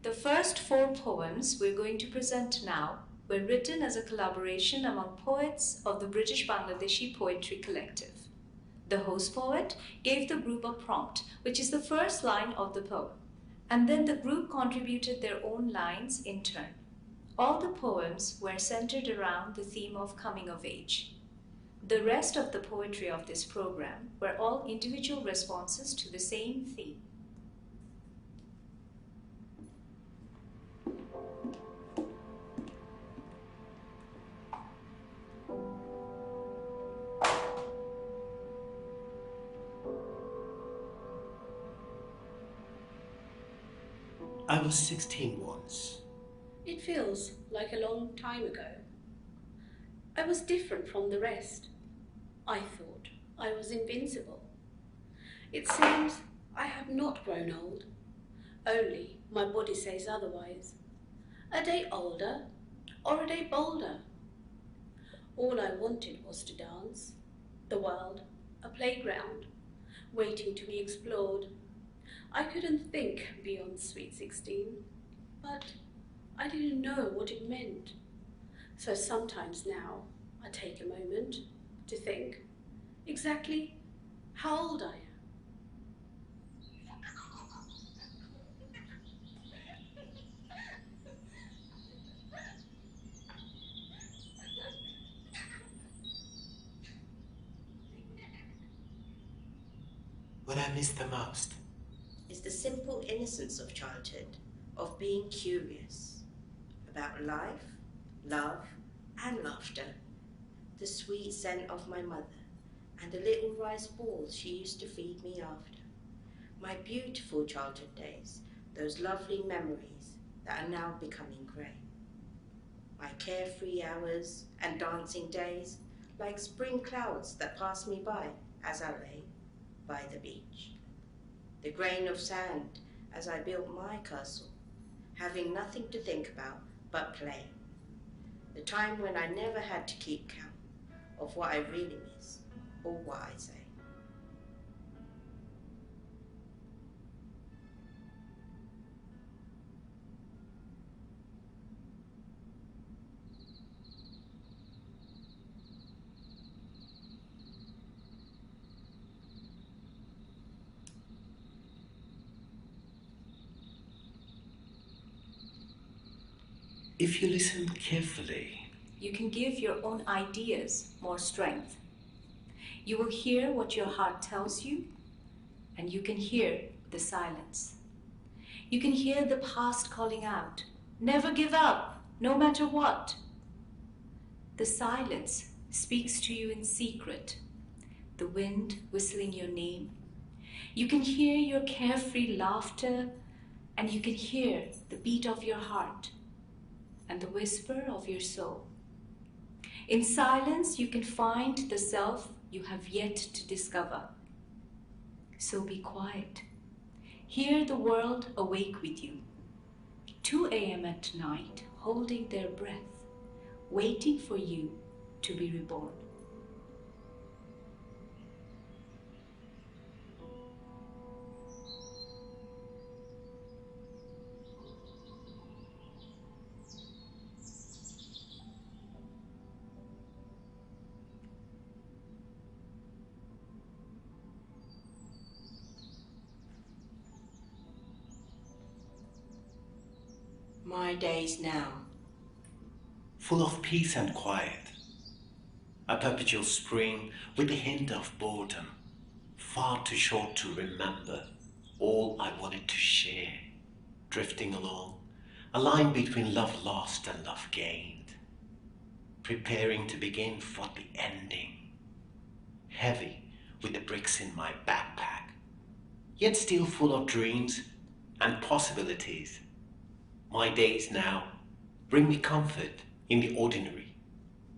The first four poems we're going to present now were written as a collaboration among poets of the British Bangladeshi Poetry Collective. The host poet gave the group a prompt, which is the first line of the poem, and then the group contributed their own lines in turn. All the poems were centered around the theme of coming of age. The rest of the poetry of this program were all individual responses to the same theme. I was 16 once. It feels like a long time ago. I was different from the rest. I thought I was invincible. It seems I have not grown old. Only my body says otherwise. A day older or a day bolder. All I wanted was to dance. The world, a playground, waiting to be explored. I couldn't think beyond sweet 16, but I didn't know what it meant. So sometimes now I take a moment to think exactly how old I am. What I miss the most is the simple innocence of childhood, of being curious about life, love, and laughter, the sweet scent of my mother, and the little rice balls she used to feed me after. My beautiful childhood days, those lovely memories that are now becoming grey. My carefree hours and dancing days, like spring clouds that passed me by as I lay by the beach. The grain of sand as I built my castle, having nothing to think about but play. The time when I never had to keep count of what I really miss or what I say. If you listen carefully, you can give your own ideas more strength. You will hear what your heart tells you, and you can hear the silence. You can hear the past calling out, never give up, no matter what. The silence speaks to you in secret, the wind whistling your name. You can hear your carefree laughter, and you can hear the beat of your heart and the whisper of your soul. In silence, you can find the self you have yet to discover. So be quiet. Hear the world awake with you. 2 a.m. at night, holding their breath, waiting for you to be reborn. My days now, full of peace and quiet. A perpetual spring with a hint of boredom, far too short to remember all I wanted to share. Drifting along, a line between love lost and love gained. Preparing to begin for the ending. Heavy with the bricks in my backpack, yet still full of dreams and possibilities. My days now bring me comfort in the ordinary.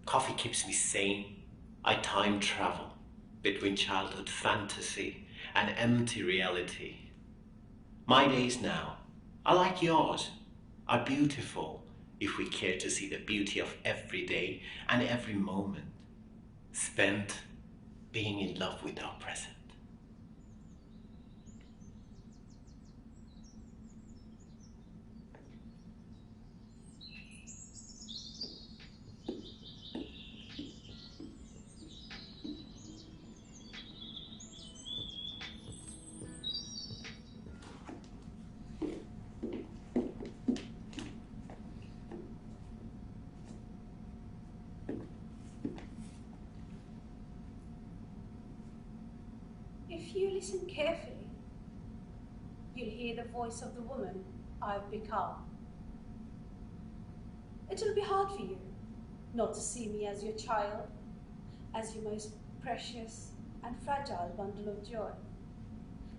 Coffee keeps me sane. I time travel between childhood fantasy and empty reality. My days now are like yours, are beautiful if we care to see the beauty of every day and every moment spent being in love with our present. listen carefully, you'll hear the voice of the woman I've become. It'll be hard for you not to see me as your child, as your most precious and fragile bundle of joy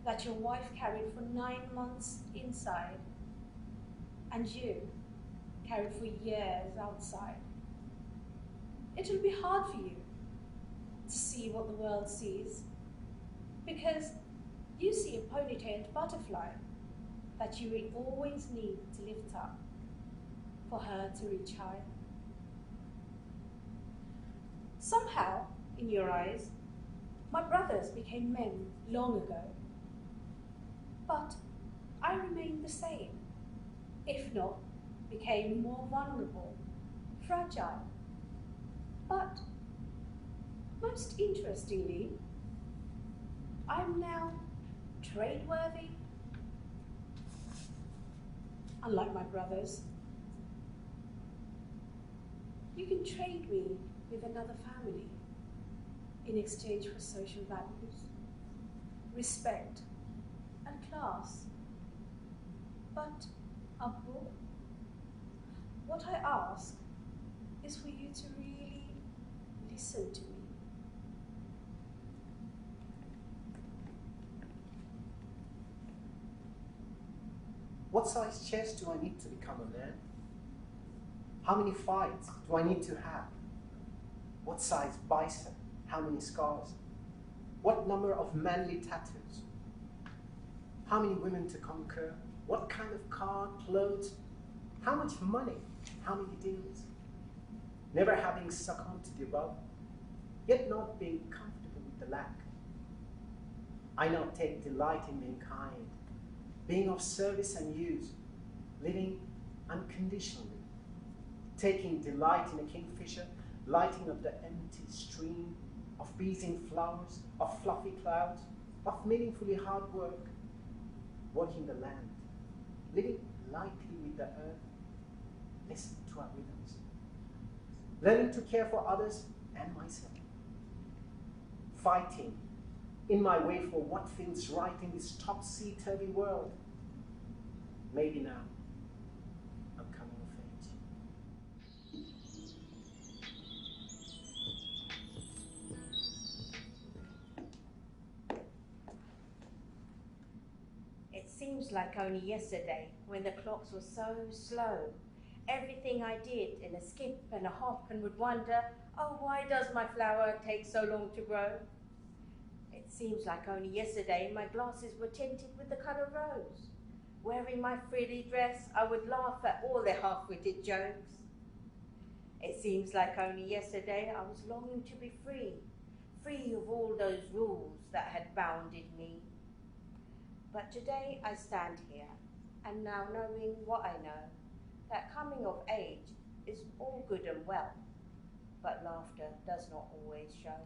that your wife carried for 9 months inside and you carried for years outside. It'll be hard for you to see what the world sees, because you see a ponytailed butterfly that you will always need to lift up for her to reach high. Somehow, in your eyes, my brothers became men long ago, but I remained the same, if not became more vulnerable, fragile. But most interestingly, I'm now trade-worthy. Unlike my brothers, you can trade me with another family in exchange for social values, respect, and class. But, Abdul, what I ask is for you to really listen to me. What size chest do I need to become a man? How many fights do I need to have? What size bicep? How many scars? What number of manly tattoos? How many women to conquer? What kind of car, clothes? How much money? How many deals? Never having succumbed to the above, yet not being comfortable with the lack. I now take delight in mankind, being of service and use, living unconditionally, taking delight in a kingfisher, lighting up the empty stream, of bees in flowers, of fluffy clouds, of meaningfully hard work, working the land, living lightly with the earth, listening to our rhythms, learning to care for others and myself, fighting in my way for what feels right in this topsy-turvy world. Maybe now I'm coming of age. It seems like only yesterday, when the clocks were so slow. Everything I did in a skip and a hop, and would wonder, oh, why does my flower take so long to grow? It seems like only yesterday my glasses were tinted with the colour rose. Wearing my frilly dress, I would laugh at all their half-witted jokes. It seems like only yesterday I was longing to be free, free of all those rules that had bounded me. But today I stand here, and now knowing what I know, that coming of age is all good and well, but laughter does not always show.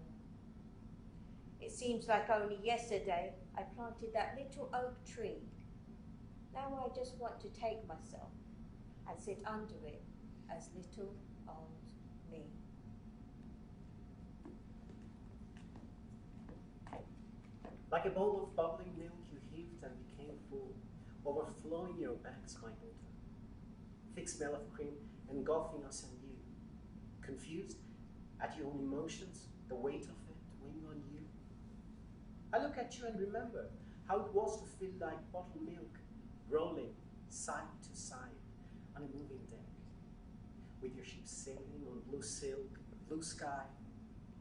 It seems like only yesterday I planted that little oak tree. Now I just want to take myself and sit under it as little old me. Like a bowl of bubbling milk you heaved and became full, overflowing your banks, my daughter. Thick smell of cream engulfing us and you, confused at your own emotions, the weight of it weighing on you. I look at you and remember how it was to feel like bottled milk, rolling side to side on a moving deck, with your ship sailing on blue silk, blue sky,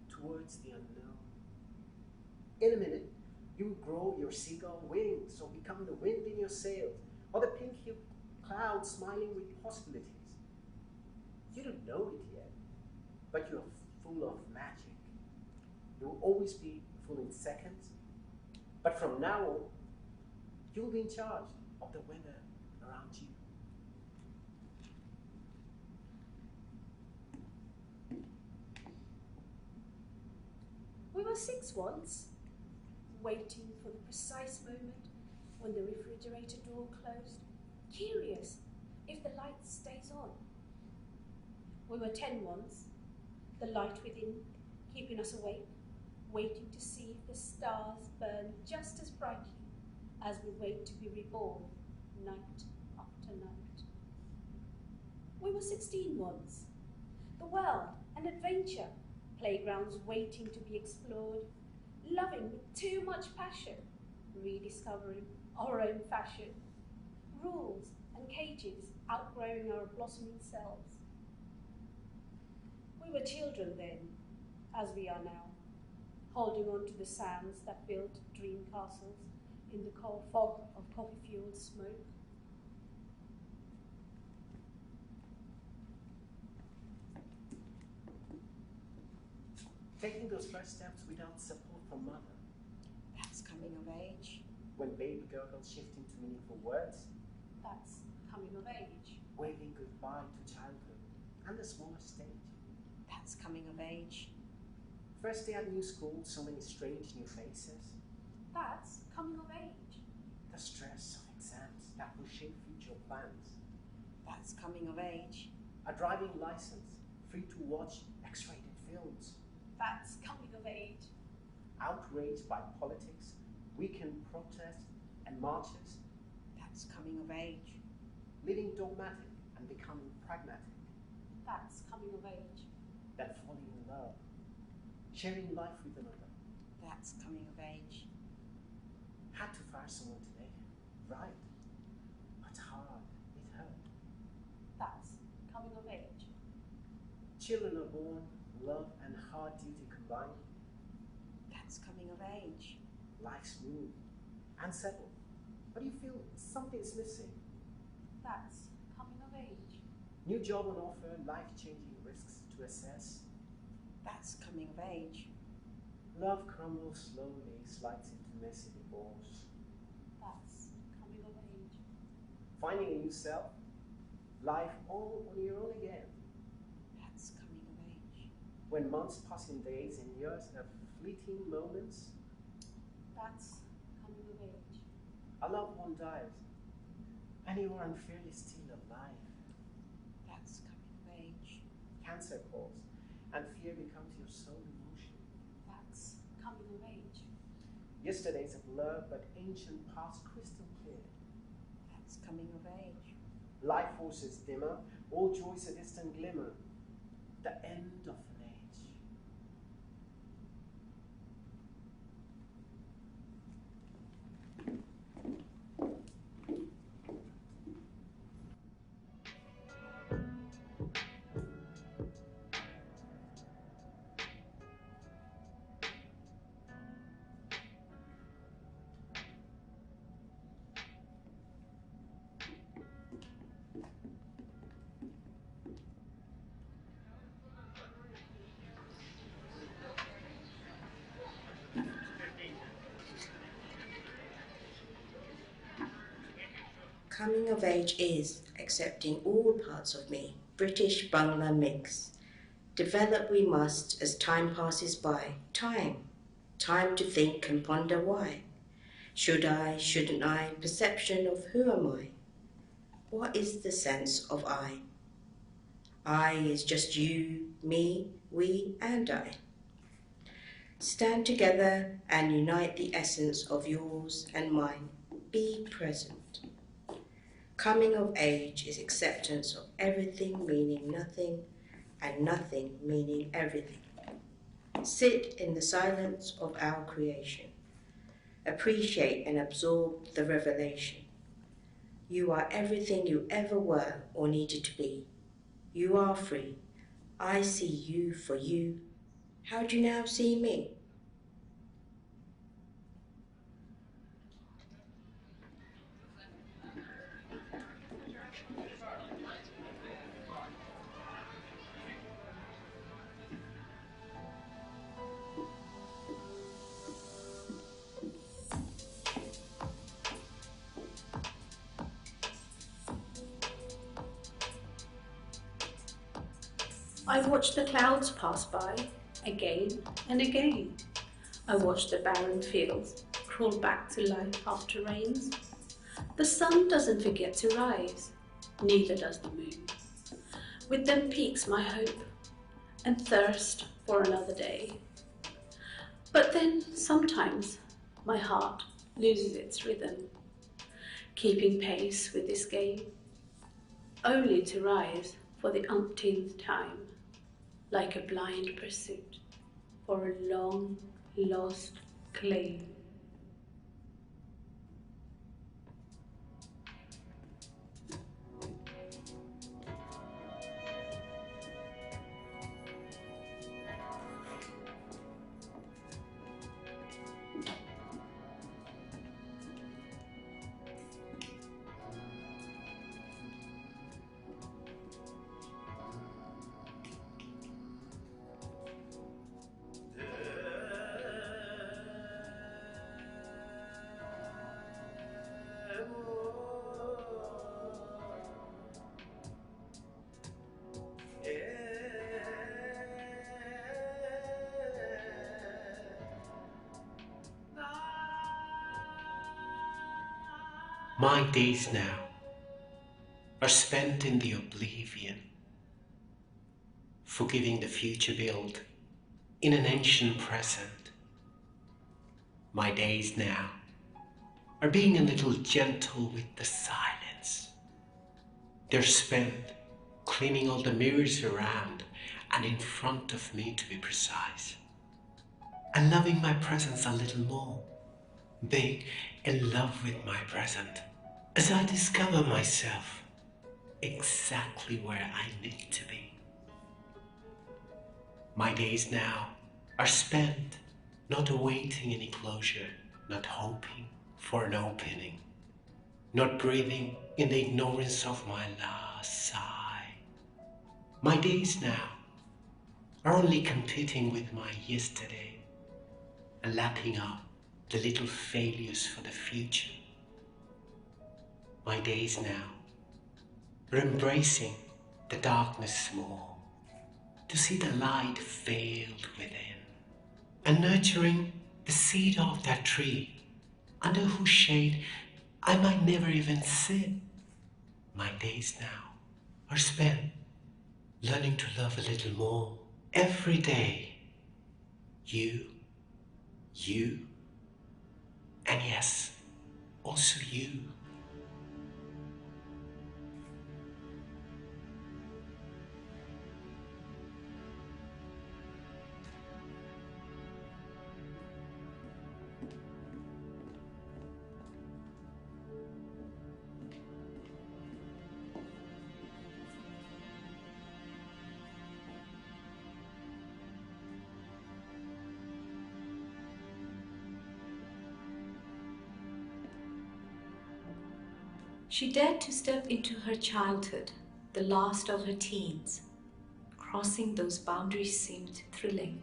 towards the unknown. In a minute, you will grow your seagull wings or become the wind in your sails, or the pink-hued cloud smiling with possibilities. You don't know it yet, but you're full of magic. You will always be full in seconds, but from now on, you will be in charge of the weather around you. We were 6 once, waiting for the precise moment when the refrigerator door closed, curious if the light stays on. We were 10 once, the light within keeping us awake, waiting to see if the stars burn just as brightly as we wait to be reborn, night after night. We were 16 once. The world, an adventure, playgrounds waiting to be explored, loving with too much passion, rediscovering our own fashion, rules and cages outgrowing our blossoming selves. We were children then, as we are now, holding on to the sands that built dream castles in the cold fog of coffee-fueled smoke. Taking those first steps without support from mother. That's coming of age. When baby gurgles shift into meaningful words. That's coming of age. Waving goodbye to childhood and the smaller stage. That's coming of age. First day at new school, so many strange new faces. That's coming of age. The stress of exams that will shape future plans. That's coming of age. A driving license, free to watch X-rated films. That's coming of age. Outraged by politics, weekend protests and marches. That's coming of age. Living dogmatic and becoming pragmatic. That's coming of age. Then falling in love. Sharing life with another. That's coming of age. Had to fire someone today. Right. But hard. It hurt. That's coming of age. Children are born, love and hard duty combined. That's coming of age. Life's smooth and settled. But you feel something's missing. That's coming of age. New job on offer, life-changing risks to assess. That's coming of age. Love crumbles slowly, slides into messy divorce. That's coming of age. Finding a new self, life all on your own again. That's coming of age. When months pass in days and years have fleeting moments. That's coming of age. A loved one dies, and you are unfairly still alive. That's coming of age. Cancer calls, and fear becomes your sole emotion. That's coming of age. Yesterday's a blur, but ancient past crystal clear. That's coming of age. Life forces dimmer, all joys a distant glimmer. The end of an age. Coming of age is accepting all parts of me, British Bangla mix. Develop we must as time passes by. Time to think and ponder why. Should I, shouldn't I, perception of who am I? What is the sense of I? I is just you, me, we and I. Stand together and unite the essence of yours and mine. Be present. Coming of age is acceptance of everything meaning nothing and nothing meaning everything. Sit in the silence of our creation. Appreciate and absorb the revelation. You are everything you ever were or needed to be. You are free. I see you for you. How do you now see me? I watched the clouds pass by, again and again. I watched the barren fields crawl back to life after rains. The sun doesn't forget to rise, neither does the moon. With them peaks my hope and thirst for another day. But then sometimes my heart loses its rhythm, keeping pace with this game, only to rise for the umpteenth time, like a blind pursuit for a long lost claim. My days now are spent in the oblivion, forgiving the future built in an ancient present. My days now are being a little gentle with the silence. They're spent cleaning all the mirrors around and in front of me, to be precise, and loving my presence a little more, being in love with my present as I discover myself exactly where I need to be. My days now are spent not awaiting any closure, not hoping for an opening, not breathing in the ignorance of my last sigh. My days now are only competing with my yesterday and lapping up the little failures for the future. My days now are embracing the darkness more, to see the light veiled within, and nurturing the seed of that tree under whose shade I might never even sit. My days now are spent learning to love a little more every day. You, and yes, also you. She dared to step into her childhood, the last of her teens. Crossing those boundaries seemed thrilling.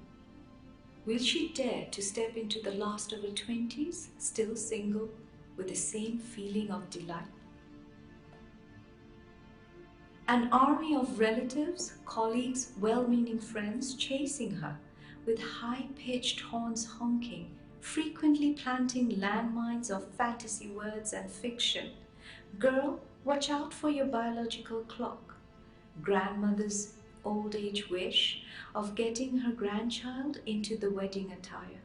Will she dare to step into the last of her 20s, still single, with the same feeling of delight? An army of relatives, colleagues, well-meaning friends chasing her, with high-pitched horns honking, frequently planting landmines of fantasy words and fiction. Girl, watch out for your biological clock. Grandmother's old age wish of getting her grandchild into the wedding attire.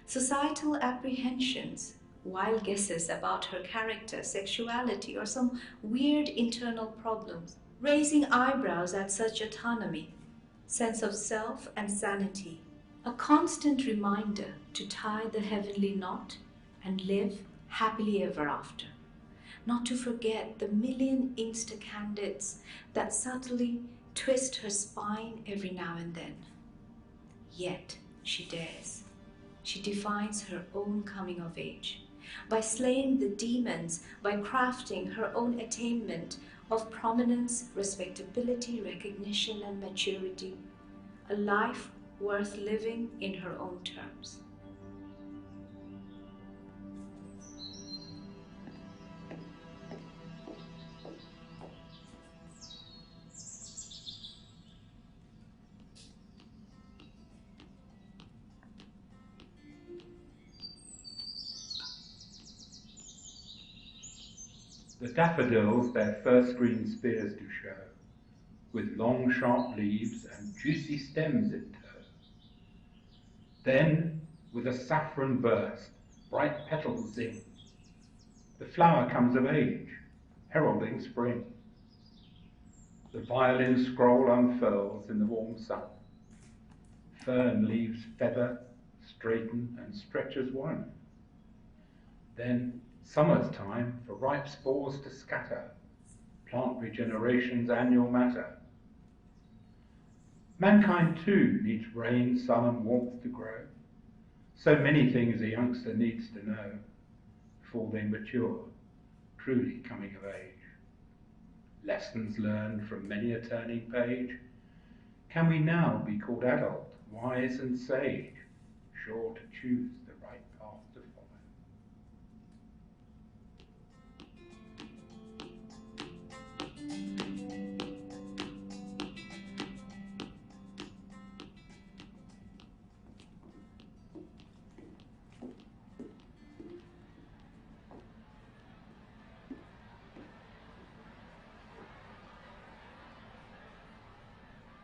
Societal apprehensions, wild guesses about her character, sexuality, or some weird internal problems. Raising eyebrows at such autonomy, sense of self and sanity. A constant reminder to tie the heavenly knot and live happily ever after. Not to forget the million insta-candidates that subtly twist her spine every now and then. Yet she dares. She defines her own coming of age by slaying the demons, by crafting her own attainment of prominence, respectability, recognition, and maturity. A life worth living in her own terms. The daffodils their first green spears do show, with long sharp leaves and juicy stems in tow. Then, with a saffron burst, bright petals zing. The flower comes of age, heralding spring. The violin scroll unfurls in the warm sun. Fern leaves feather, straighten and stretch as one. Then summer's time for ripe spores to scatter, plant regeneration's annual matter. Mankind too needs rain, sun and warmth to grow. So many things a youngster needs to know before they mature, truly coming of age. Lessons learned from many a turning page. Can we now be called adult, wise and sage, sure to choose the right path to follow?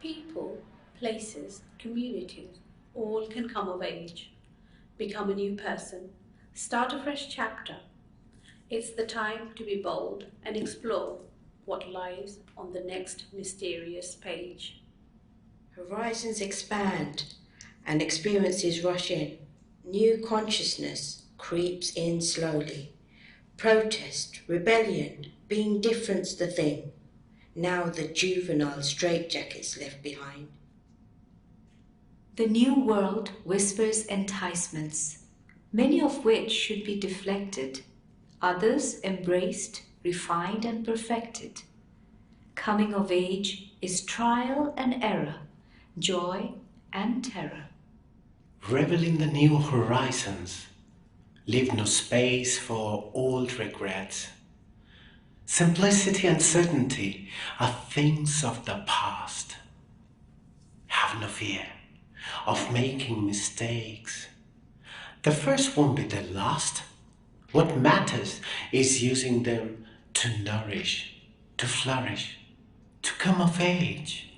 People, places, communities, all can come of age, become a new person, start a fresh chapter. It's the time to be bold and explore what lies on the next mysterious page. Horizons expand and experiences rush in. New consciousness creeps in slowly. Protest, rebellion, being different's the thing. Now the juvenile straitjacket's left behind. The new world whispers enticements, many of which should be deflected, others embraced, refined and perfected. Coming of age is trial and error, joy and terror. Revel in the new horizons. Leave no space for old regrets. Simplicity and certainty are things of the past. Have no fear of making mistakes. The first won't be the last. What matters is using them to nourish, to flourish, to come of age.